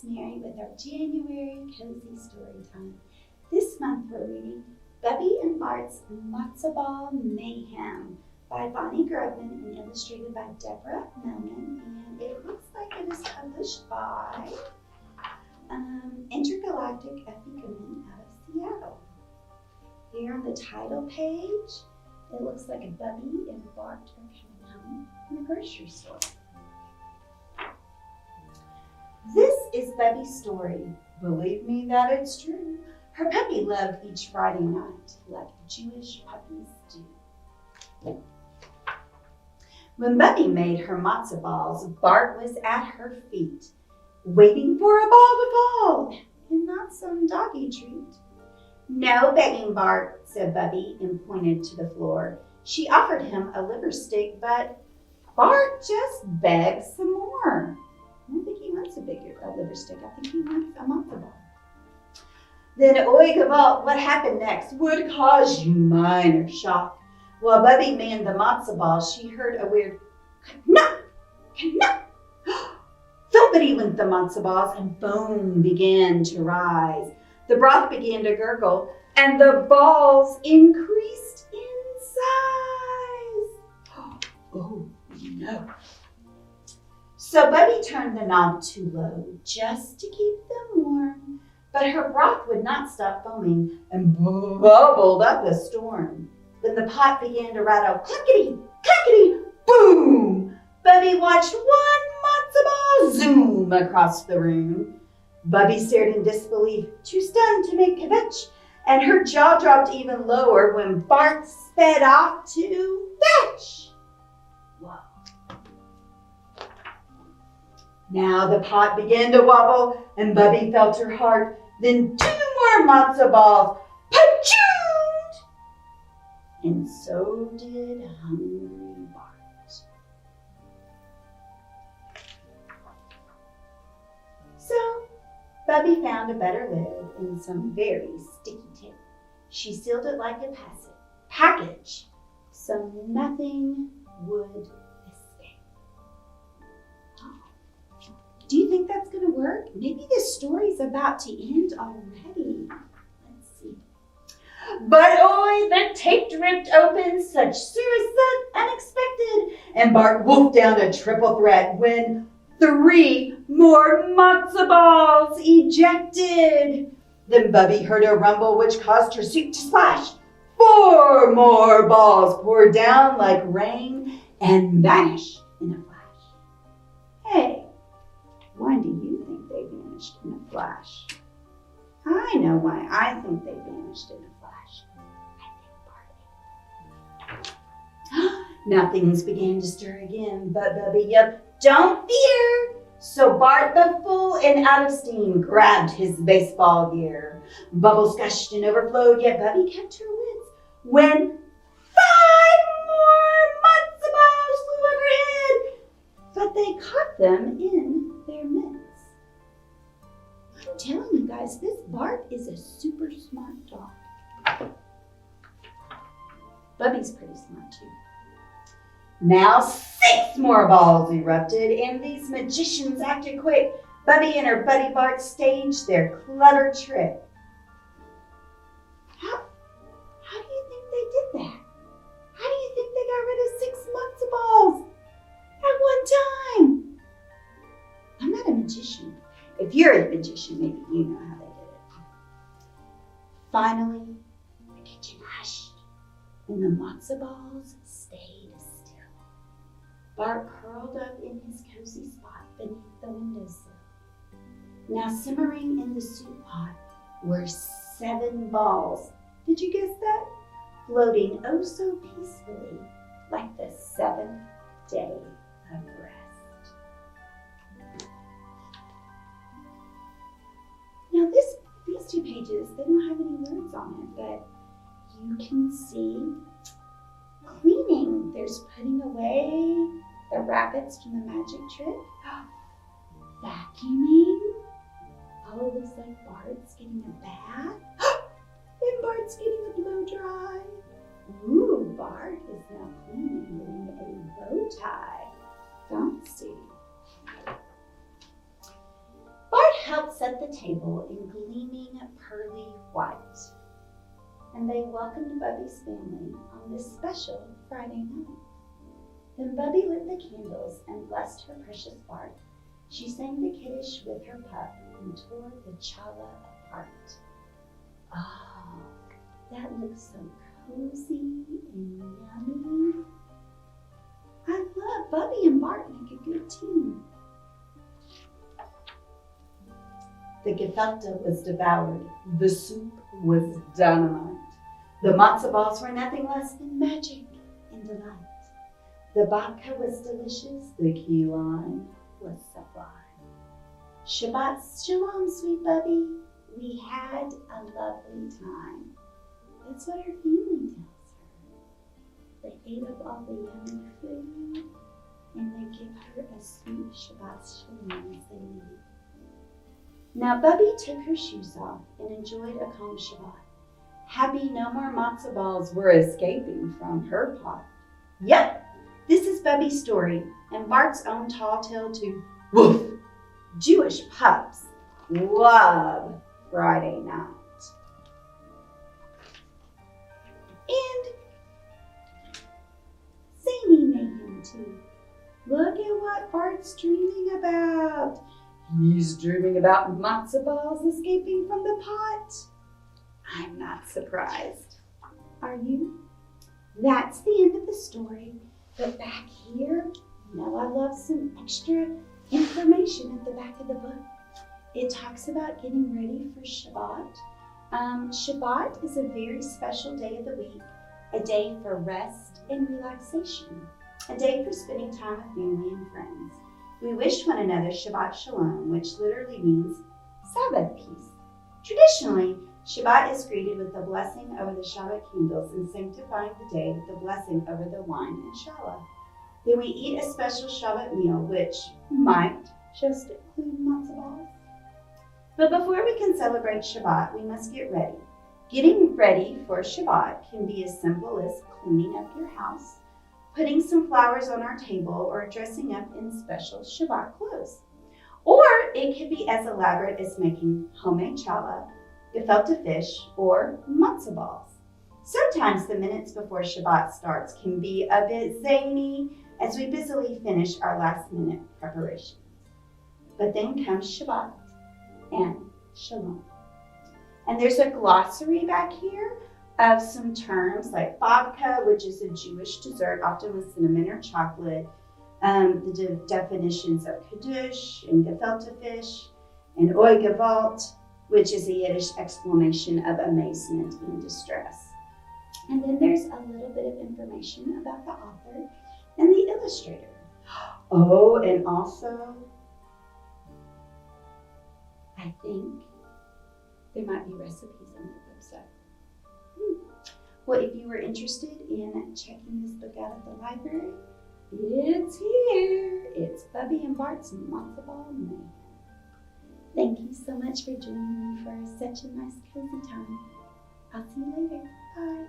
it's Mary with our January Cozy Story Time. This month we're reading Bubby and Bart's Matzo Ball Mayhem by Bonnie Grobman and illustrated by Deborah Millman. And it looks like it is published by Intergalactic Epicament out of Seattle. Here on the title page, it looks like a Bubby and Bart are coming home from the grocery store. This is Bubby's story. Believe me that it's true. Her puppy loved each Friday night, like Jewish puppies do. When Bubby made her matzo balls, Bart was at her feet, waiting for a ball to fall, and not some doggy treat. No begging, Bart, said Bubby, and pointed to the floor. She offered him a liver steak, but Bart just begged some more. I don't think he wants a liver steak. I think he wants a matzo ball. Then, oi gavalt, what happened next would cause you minor shock. While Bubby manned the matzo ball, she heard a weird knock, knock. Thumpity went the matzo balls, and foam began to rise. The broth began to gurgle, and the balls increased in size. Oh, no. So Bubby turned the knob too low just to keep them warm, but her broth would not stop foaming and bubbled up a storm. Then the pot began to rattle, clickety, clickety, boom! Bubby watched one matzo ball zoom across the room. Bubby stared in disbelief, too stunned to make a fetch, and her jaw dropped even lower when Bart sped off to fetch. Whoa. Now the pot began to wobble, and Bubby felt her heart. Then 2 more matzo balls, pa-chooed! And so did hungry Bart. So Bubby found a better lid and some very sticky tape. She sealed it like a package, so nothing would escape. Do you think that's going to work? Maybe this story's about to end already. Let's see. But oi, the tape ripped open, such suicide unexpected, and Bart wolfed down a triple threat when 3 more matzo balls ejected. Then Bubby heard a rumble which caused her suit to splash. 4 more balls poured down like rain and vanished in a flash. Hey, why do you think they vanished in a flash? I know why I think they vanished in a flash. I think Bart. Now things began to stir again, but Bubby yelled, "Don't fear!" So Bart, the full and out of steam, grabbed his baseball gear. Bubbles gushed and overflowed, yet Bubby kept her wits when 5 more matzo balls flew overhead, but they caught them in their midst. I'm telling you guys, this Bart is a super smart dog. Bubby's pretty smart too. Now 6 more balls erupted, and these magicians acted quick. Bubby and her buddy Bart staged their clever trick. How do you think they did that? How do you think they got rid of 6 matzo balls at one time? I'm not a magician. If you're a magician, maybe you know how they did it. Finally, the kitchen hushed, and the matzo balls stayed still. Bart curled up in his cozy spot beneath the windowsill. Now simmering in the soup pot were 7 balls. Did you guess that? Floating oh so peacefully, like the 7th day of rest. Now these 2 pages, they don't have any words on it, but you can see cleaning. There's putting away the rabbits from the magic trick. Vacuuming. Oh, it looks like Bart's getting a bath. And Bart's getting a blow dry. Ooh, Bart is now cleaning, getting a bow tie. Fancy. Bart helped set the table in gleaming pearly white, and they welcomed Bubby's family on this special Friday night. Then Bubby lit the candles and blessed her precious Bart. She sang the kiddish with her pup and tore the challah apart. Oh, that looks so cozy and yummy. I love Bubby and Bart make a good team. The gefilte was devoured. The soup was dynamite. The matzo balls were nothing less than magic and delight. The babka was delicious. The key lime was sublime. Shabbat shalom, sweet Bubby. We had a lovely time. That's what her family tells her. They ate up all the yummy food, and they give her a sweet Shabbat shalom as they leave. Now Bubby took her shoes off and enjoyed a calm Shabbat. Happy no more matzo balls were escaping from her pot. Yep, this is Bubby's story and Bart's own tall tale too. Woof! Jewish pups love Friday night. And zany mayhem too. Look at what Bart's dreaming about. He's dreaming about matzo balls escaping from the pot. I'm not surprised. Are you? That's the end of the story. But back here, I love some extra information at the back of the book. It talks about getting ready for Shabbat. Shabbat is a very special day of the week, a day for rest and relaxation, a day for spending time with family and friends. We wish one another Shabbat Shalom, which literally means Sabbath peace. Traditionally, Shabbat is greeted with the blessing over the Shabbat candles and sanctifying the day with the blessing over the wine and challah. Then we eat a special Shabbat meal, which might just include matzo balls. But before we can celebrate Shabbat, we must get ready. Getting ready for Shabbat can be as simple as cleaning up your house, putting some flowers on our table, or dressing up in special Shabbat clothes. Or it could be as elaborate as making homemade challah, gefilte fish, or matzo balls. Sometimes the minutes before Shabbat starts can be a bit zany as we busily finish our last-minute preparations. But then comes Shabbat and Shalom. And there's a glossary back here of some terms like babka, which is a Jewish dessert, often with cinnamon or chocolate, the definitions of kiddush and gefilte fish, and oi gewalt, which is a Yiddish exclamation of amazement and distress. And then there's a little bit of information about the author and the illustrator. Oh, and also, I think there might be recipes on the website. Well, if you were interested in checking this book out at the library, it's here. It's Bubby and Bart's Matzo Ball Mayhem. Thank you so much for joining me for such a nice cozy time. I'll see you later. Bye.